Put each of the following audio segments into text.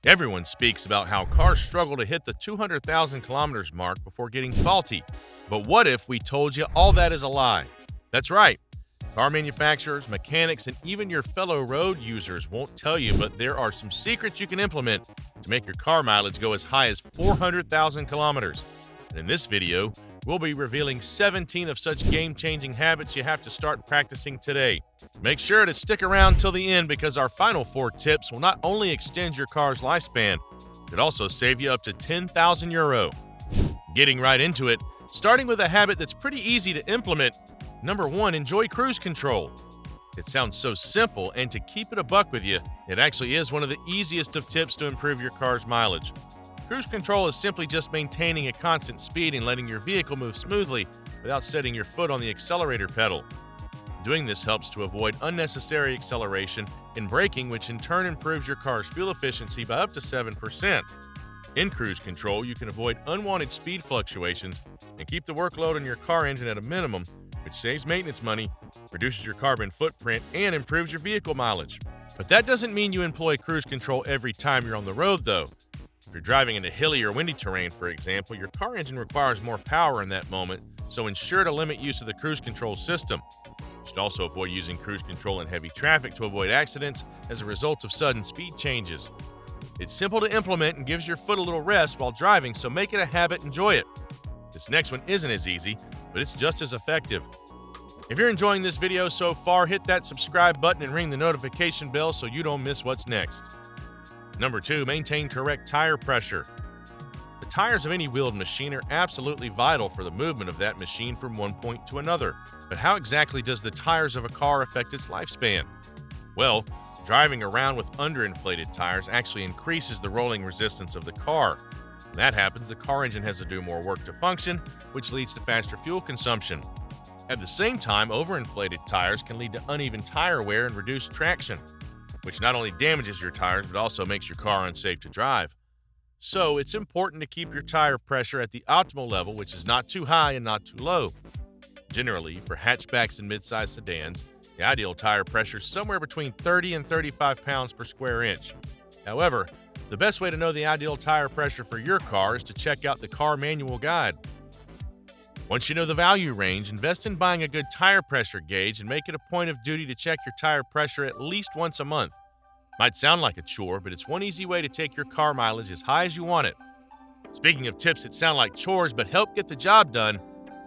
Everyone speaks about how cars struggle to hit the 200,000 kilometers mark before getting faulty. But what if we told you all that is a lie? That's right. Car manufacturers, mechanics, and even your fellow road users won't tell you, but there are some secrets you can implement to make your car mileage go as high as 400,000 kilometers. And in this video, we'll be revealing 17 of such game-changing habits you have to start practicing today. Make sure to stick around till the end because our final 4 tips will not only extend your car's lifespan, but also save you up to 10,000 euro. Getting right into it, starting with a habit that's pretty easy to implement. Number 1, enjoy cruise control. It sounds so simple, and to keep it a buck with you, it actually is one of the easiest of tips to improve your car's mileage. Cruise control is simply just maintaining a constant speed and letting your vehicle move smoothly without setting your foot on the accelerator pedal. Doing this helps to avoid unnecessary acceleration and braking, which in turn improves your car's fuel efficiency by up to 7%. In cruise control, you can avoid unwanted speed fluctuations and keep the workload on your car engine at a minimum, which saves maintenance money, reduces your carbon footprint, and improves your vehicle mileage. But that doesn't mean you employ cruise control every time you're on the road, though. If you're driving into hilly or windy terrain, for example, your car engine requires more power in that moment, so ensure to limit use of the cruise control system. You should also avoid using cruise control in heavy traffic to avoid accidents as a result of sudden speed changes. It's simple to implement and gives your foot a little rest while driving, so make it a habit, enjoy it. This next one isn't as easy, but it's just as effective. If you're enjoying this video so far, hit that subscribe button and ring the notification bell so you don't miss what's next. Number 2, maintain correct tire pressure. The tires of any wheeled machine are absolutely vital for the movement of that machine from one point to another. But how exactly does the tires of a car affect its lifespan? Well, driving around with underinflated tires actually increases the rolling resistance of the car. When that happens, the car engine has to do more work to function, which leads to faster fuel consumption. At the same time, overinflated tires can lead to uneven tire wear and reduced traction, which not only damages your tires but also makes your car unsafe to drive. So it's important to keep your tire pressure at the optimal level, which is not too high and not too low. Generally, for hatchbacks and midsize sedans, the ideal tire pressure is somewhere between 30 and 35 pounds per square inch. However, the best way to know the ideal tire pressure for your car is to check out the car manual guide. Once you know the value range, invest in buying a good tire pressure gauge and make it a point of duty to check your tire pressure at least once a month. Might sound like a chore, but it's one easy way to take your car mileage as high as you want it. Speaking of tips that sound like chores but help get the job done,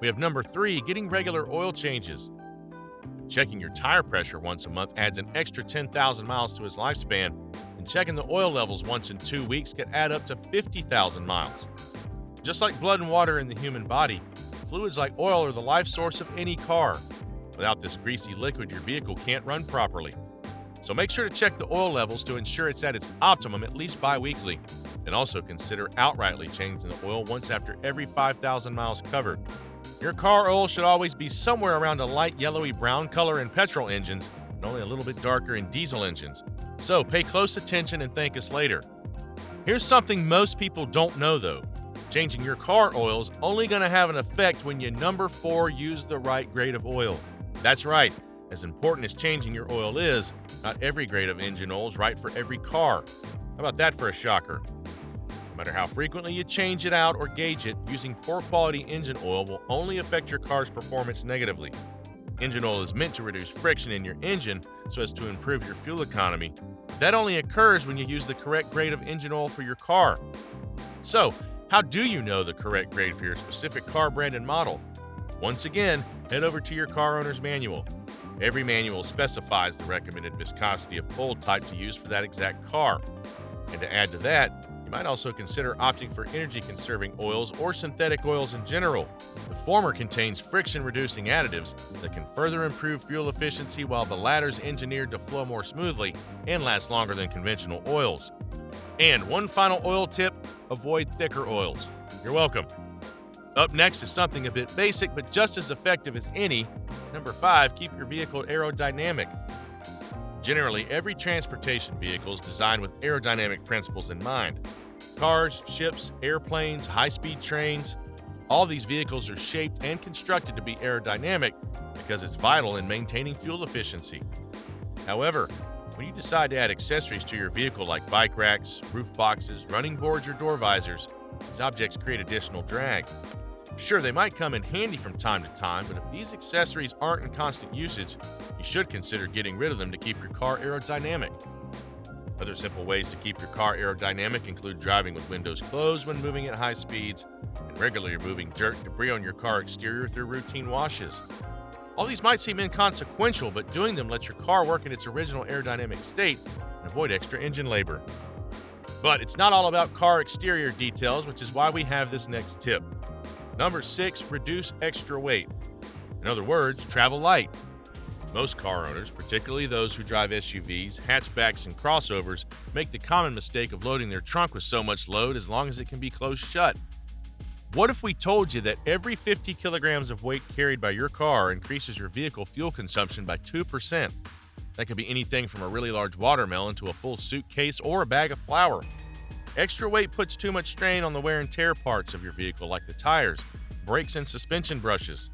we have number 3, getting regular oil changes. Checking your tire pressure once a month adds an extra 10,000 miles to its lifespan, and checking the oil levels once in 2 weeks can add up to 50,000 miles. Just like blood and water in the human body, fluids like oil are the life source of any car. Without this greasy liquid, your vehicle can't run properly. So make sure to check the oil levels to ensure it's at its optimum at least bi-weekly. And also consider outrightly changing the oil once after every 5,000 miles covered. Your car oil should always be somewhere around a light yellowy brown color in petrol engines and only a little bit darker in diesel engines. So pay close attention and thank us later. Here's something most people don't know though. Changing your car oil is only going to have an effect when you, number 4, use the right grade of oil. That's right. As important as changing your oil is, not every grade of engine oil is right for every car. How about that for a shocker? No matter how frequently you change it out or gauge it, using poor quality engine oil will only affect your car's performance negatively. Engine oil is meant to reduce friction in your engine so as to improve your fuel economy. That only occurs when you use the correct grade of engine oil for your car. So, how do you know the correct grade for your specific car brand and model? Once again, head over to your car owner's manual. Every manual specifies the recommended viscosity of oil type to use for that exact car. And to add to that, you might also consider opting for energy-conserving oils or synthetic oils in general. The former contains friction-reducing additives that can further improve fuel efficiency, while the latter is engineered to flow more smoothly and last longer than conventional oils. And one final oil tip, avoid thicker oils. You're welcome. Up next is something a bit basic but just as effective as any. Number 5, keep your vehicle aerodynamic. Generally, every transportation vehicle is designed with aerodynamic principles in mind. Cars, ships, airplanes, high-speed trains, all these vehicles are shaped and constructed to be aerodynamic because it's vital in maintaining fuel efficiency. However, When you decide to add accessories to your vehicle like bike racks, roof boxes, running boards, or door visors, these objects create additional drag. Sure, they might come in handy from time to time, but if these accessories aren't in constant usage, you should consider getting rid of them to keep your car aerodynamic. Other simple ways to keep your car aerodynamic include driving with windows closed when moving at high speeds, and regularly removing dirt and debris on your car exterior through routine washes. All these might seem inconsequential, but doing them lets your car work in its original aerodynamic state and avoid extra engine labor. But it's not all about car exterior details, which is why we have this next tip. Number 6, reduce extra weight. In other words, travel light. Most car owners, particularly those who drive SUVs, hatchbacks, and crossovers, make the common mistake of loading their trunk with so much load as long as it can be closed shut. What if we told you that every 50 kilograms of weight carried by your car increases your vehicle fuel consumption by 2%? That could be anything from a really large watermelon to a full suitcase or a bag of flour. Extra weight puts too much strain on the wear and tear parts of your vehicle like the tires, brakes, and suspension brushes.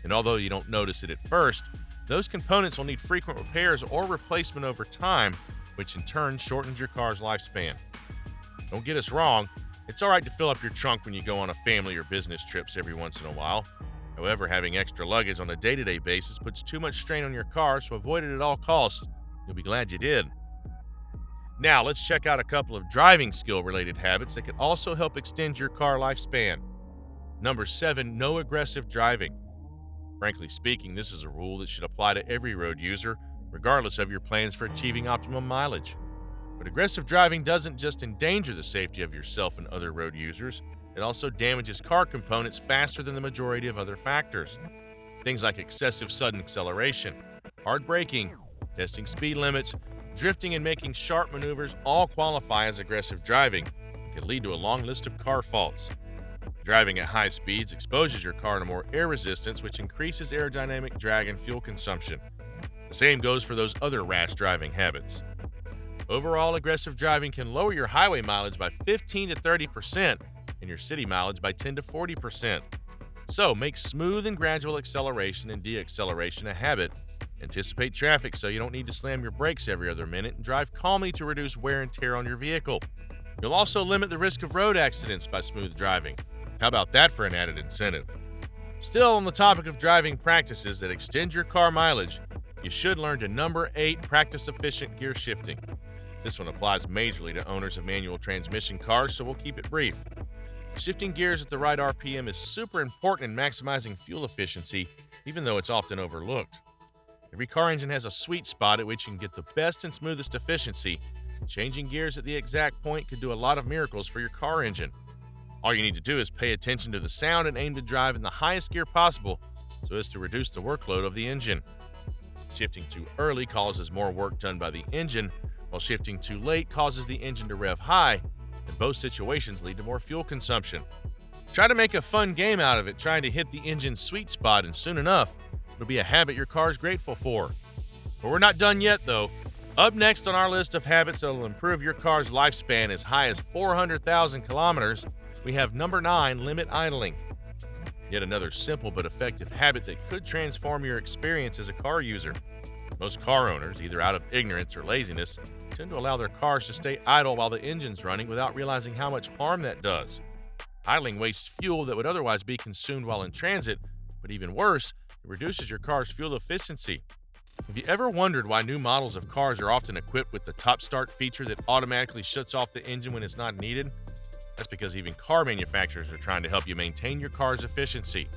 And although you don't notice it at first, those components will need frequent repairs or replacement over time, which in turn shortens your car's lifespan. Don't get us wrong, it's alright to fill up your trunk when you go on a family or business trips every once in a while. However, having extra luggage on a day-to-day basis puts too much strain on your car, so avoid it at all costs. You'll be glad you did. Now, let's check out a couple of driving skill-related habits that can also help extend your car lifespan. Number 7, no aggressive driving. Frankly speaking, this is a rule that should apply to every road user, regardless of your plans for achieving optimum mileage. But aggressive driving doesn't just endanger the safety of yourself and other road users, it also damages car components faster than the majority of other factors. Things like excessive sudden acceleration, hard braking, testing speed limits, drifting, and making sharp maneuvers all qualify as aggressive driving and can lead to a long list of car faults. Driving at high speeds exposes your car to more air resistance, which increases aerodynamic drag and fuel consumption. The same goes for those other rash driving habits. Overall, aggressive driving can lower your highway mileage by 15 to 30% and your city mileage by 10 to 40%. So make smooth and gradual acceleration and de-acceleration a habit. Anticipate traffic so you don't need to slam your brakes every other minute, and drive calmly to reduce wear and tear on your vehicle. You'll also limit the risk of road accidents by smooth driving. How about that for an added incentive? Still on the topic of driving practices that extend your car mileage, you should learn to number 8, practice efficient gear shifting. This one applies majorly to owners of manual transmission cars, so we'll keep it brief. Shifting gears at the right RPM is super important in maximizing fuel efficiency, even though it's often overlooked. Every car engine has a sweet spot at which you can get the best and smoothest efficiency. Changing gears at the exact point could do a lot of miracles for your car engine. All you need to do is pay attention to the sound and aim to drive in the highest gear possible so as to reduce the workload of the engine. Shifting too early causes more work done by the engine, while shifting too late causes the engine to rev high, and both situations lead to more fuel consumption. Try to make a fun game out of it, trying to hit the engine's sweet spot, and soon enough, it'll be a habit your car's grateful for. But we're not done yet, though. Up next on our list of habits that will improve your car's lifespan as high as 400,000 kilometers, we have number 9, limit idling. Yet another simple but effective habit that could transform your experience as a car user. Most car owners, either out of ignorance or laziness, tend to allow their cars to stay idle while the engine's running without realizing how much harm that does. Idling wastes fuel that would otherwise be consumed while in transit, but even worse, it reduces your car's fuel efficiency. Have you ever wondered why new models of cars are often equipped with the top start feature that automatically shuts off the engine when it's not needed? That's because even car manufacturers are trying to help you maintain your car's efficiency.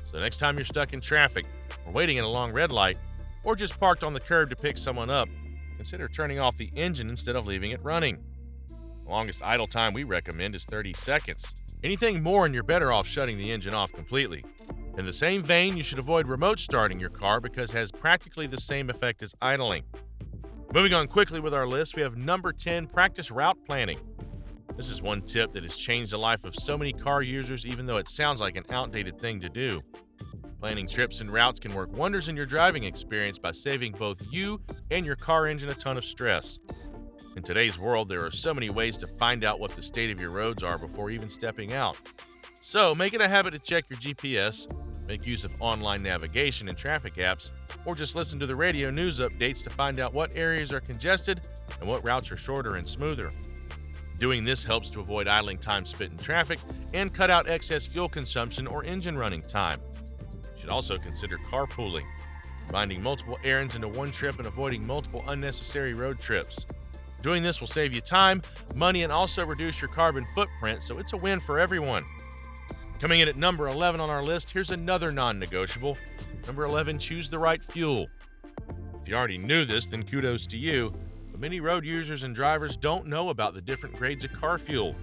So the next time you're stuck in traffic, or waiting in a long red light, or just parked on the curb to pick someone up, consider turning off the engine instead of leaving it running. The longest idle time we recommend is 30 seconds. Anything more and you're better off shutting the engine off completely. In the same vein, you should avoid remote starting your car because it has practically the same effect as idling. Moving on quickly with our list, we have number 10, practice route planning. This is one tip that has changed the life of so many car users, even though it sounds like an outdated thing to do. Planning trips and routes can work wonders in your driving experience by saving both you and your car engine a ton of stress. In today's world, there are so many ways to find out what the state of your roads are before even stepping out. So make it a habit to check your GPS, Make use of online navigation and traffic apps, or just listen to the radio news updates to find out what areas are congested and what routes are shorter and smoother. Doing this helps to avoid idling time spent in traffic and cut out excess fuel consumption or engine running time. You should also consider carpooling, combining multiple errands into one trip and avoiding multiple unnecessary road trips. Doing this will save you time, money, and also reduce your carbon footprint, so it's a win for everyone. Coming in at number 11 on our list, here's another non-negotiable. Number 11, choose the right fuel. If you already knew this, then kudos to you, but many road users and drivers don't know about the different grades of car fuel.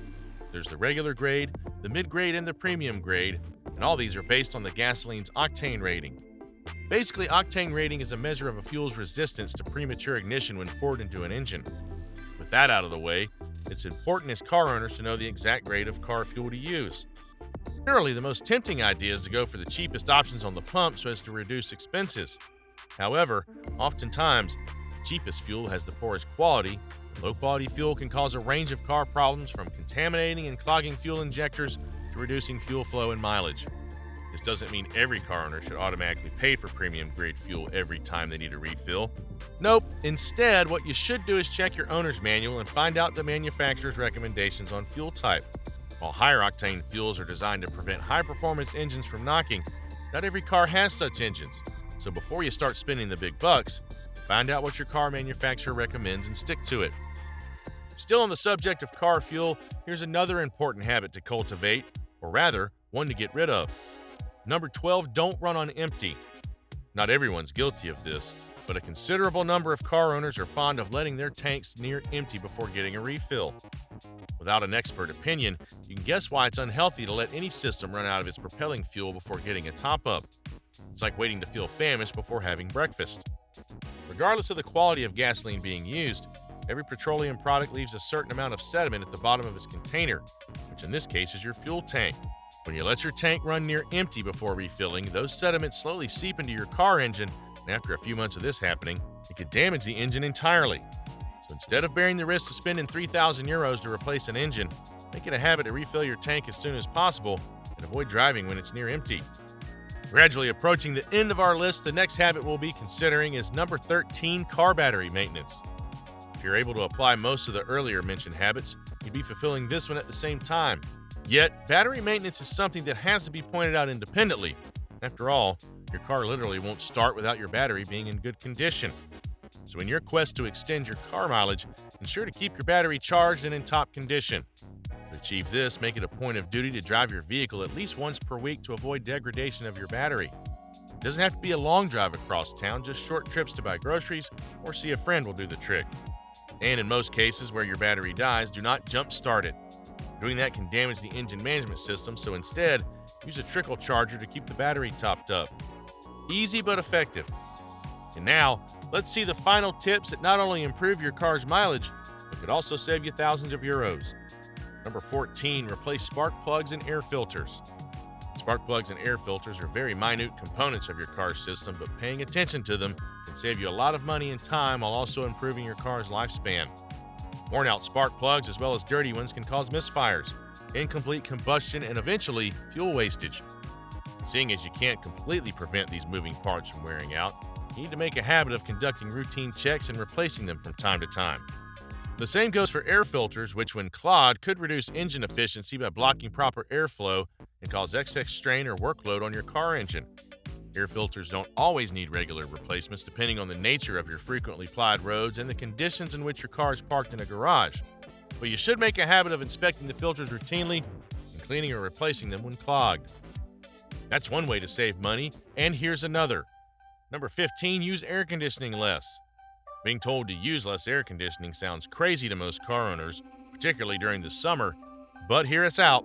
There's the regular grade, the mid-grade, and the premium grade, and all these are based on the gasoline's octane rating. Basically, octane rating is a measure of a fuel's resistance to premature ignition when poured into an engine. With that out of the way, it's important as car owners to know the exact grade of car fuel to use. Generally, the most tempting idea is to go for the cheapest options on the pump so as to reduce expenses. However, oftentimes, the cheapest fuel has the poorest quality. Low-quality fuel can cause a range of car problems, from contaminating and clogging fuel injectors to reducing fuel flow and mileage. This doesn't mean every car owner should automatically pay for premium-grade fuel every time they need a refill. Nope. Instead, what you should do is check your owner's manual and find out the manufacturer's recommendations on fuel type. While higher octane fuels are designed to prevent high-performance engines from knocking, not every car has such engines. So before you start spending the big bucks, find out what your car manufacturer recommends and stick to it. Still on the subject of car fuel, here's another important habit to cultivate, or rather, one to get rid of. Number 12, don't run on empty. Not everyone's guilty of this, but a considerable number of car owners are fond of letting their tanks near empty before getting a refill. Without an expert opinion, you can guess why it's unhealthy to let any system run out of its propelling fuel before getting a top-up. It's like waiting to feel famished before having breakfast. Regardless of the quality of gasoline being used, every petroleum product leaves a certain amount of sediment at the bottom of its container, which in this case is your fuel tank. When you let your tank run near empty before refilling, those sediments slowly seep into your car engine, and after a few months of this happening, it could damage the engine entirely. So instead of bearing the risk of spending 3,000 euros to replace an engine, make it a habit to refill your tank as soon as possible and avoid driving when it's near empty. Gradually approaching the end of our list, the next habit we'll be considering is number 13, car battery maintenance. If you're able to apply most of the earlier mentioned habits, you'd be fulfilling this one at the same time. Yet, battery maintenance is something that has to be pointed out independently. After all, your car literally won't start without your battery being in good condition. So in your quest to extend your car mileage, ensure to keep your battery charged and in top condition. To achieve this, make it a point of duty to drive your vehicle at least once per week to avoid degradation of your battery. It doesn't have to be a long drive across town, just short trips to buy groceries or see a friend will do the trick. And in most cases where your battery dies, do not jump start it. Doing that can damage the engine management system, so instead, use a trickle charger to keep the battery topped up. Easy but effective. And now, let's see the final tips that not only improve your car's mileage, but could also save you thousands of euros. Number 14, replace spark plugs and air filters. Spark plugs and air filters are very minute components of your car's system, but paying attention to them can save you a lot of money and time while also improving your car's lifespan. Worn out spark plugs as well as dirty ones can cause misfires, incomplete combustion, and eventually fuel wastage. Seeing as you can't completely prevent these moving parts from wearing out, you need to make a habit of conducting routine checks and replacing them from time to time. The same goes for air filters, which when clogged could reduce engine efficiency by blocking proper airflow and cause excess strain or workload on your car engine. Air filters don't always need regular replacements depending on the nature of your frequently plowed roads and the conditions in which your car is parked in a garage. But you should make a habit of inspecting the filters routinely and cleaning or replacing them when clogged. That's one way to save money, and here's another. Number 15, use air conditioning less. Being told to use less air conditioning sounds crazy to most car owners, particularly during the summer, but hear us out.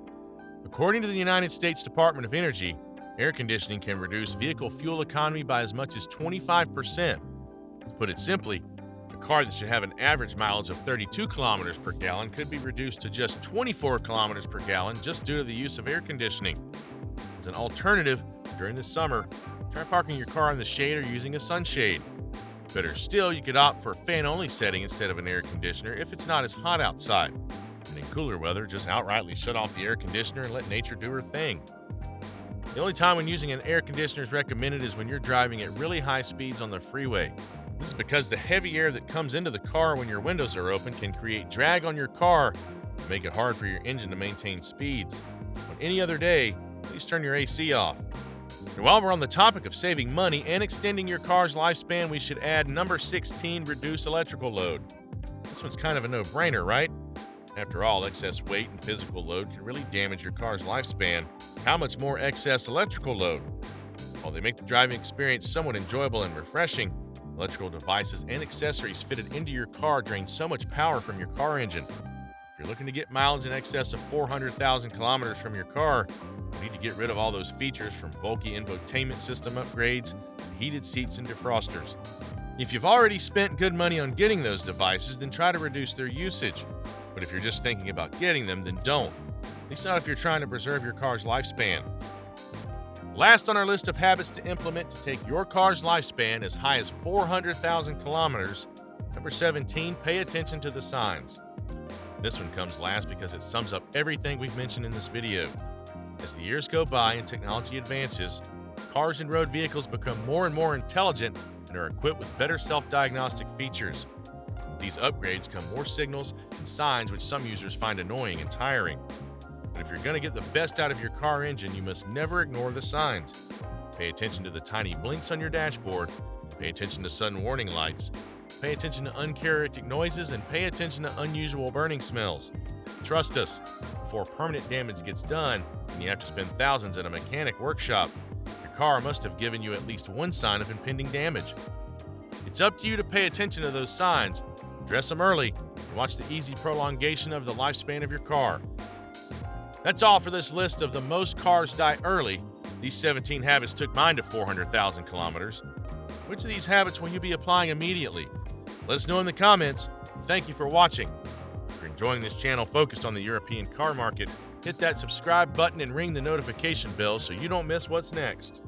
According to the United States Department of Energy, air conditioning can reduce vehicle fuel economy by as much as 25%. To put it simply, a car that should have an average mileage of 32 kilometers per gallon could be reduced to just 24 kilometers per gallon just due to the use of air conditioning. As an alternative, during the summer, try parking your car in the shade or using a sunshade. Better still, you could opt for a fan-only setting instead of an air conditioner if it's not as hot outside. And in cooler weather, just outrightly shut off the air conditioner and let nature do her thing. The only time when using an air conditioner is recommended is when you're driving at really high speeds on the freeway. This is because the heavy air that comes into the car when your windows are open can create drag on your car and make it hard for your engine to maintain speeds. On any other day, please turn your AC off. And while we're on the topic of saving money and extending your car's lifespan, we should add number 16, reduce electrical load. This one's kind of a no-brainer, right? After all, excess weight and physical load can really damage your car's lifespan. How much more excess electrical load? While they make the driving experience somewhat enjoyable and refreshing, electrical devices and accessories fitted into your car drain so much power from your car engine. If you're looking to get mileage in excess of 400,000 kilometers from your car, you need to get rid of all those features, from bulky infotainment system upgrades to heated seats and defrosters. If you've already spent good money on getting those devices, then try to reduce their usage. But if you're just thinking about getting them, then don't. At least not if you're trying to preserve your car's lifespan. Last on our list of habits to implement to take your car's lifespan as high as 400,000 kilometers, number 17, pay attention to the signs. This one comes last because it sums up everything we've mentioned in this video. As the years go by and technology advances, cars and road vehicles become more and more intelligent and are equipped with better self-diagnostic features. With these upgrades come more signals and signs which some users find annoying and tiring. But if you're going to get the best out of your car engine, you must never ignore the signs. Pay attention to the tiny blinks on your dashboard, pay attention to sudden warning lights, pay attention to uncharacteristic noises, and pay attention to unusual burning smells. Trust us, before permanent damage gets done and you have to spend thousands at a mechanic workshop, your car must have given you at least one sign of impending damage. It's up to you to pay attention to those signs, address them early, and watch the easy prolongation of the lifespan of your car. That's all for this list of the most cars die early. These 17 habits took mine to 400,000 kilometers. Which of these habits will you be applying immediately? Let us know in the comments. Thank you for watching. If you're enjoying this channel focused on the European car market, hit that subscribe button and ring the notification bell so you don't miss what's next.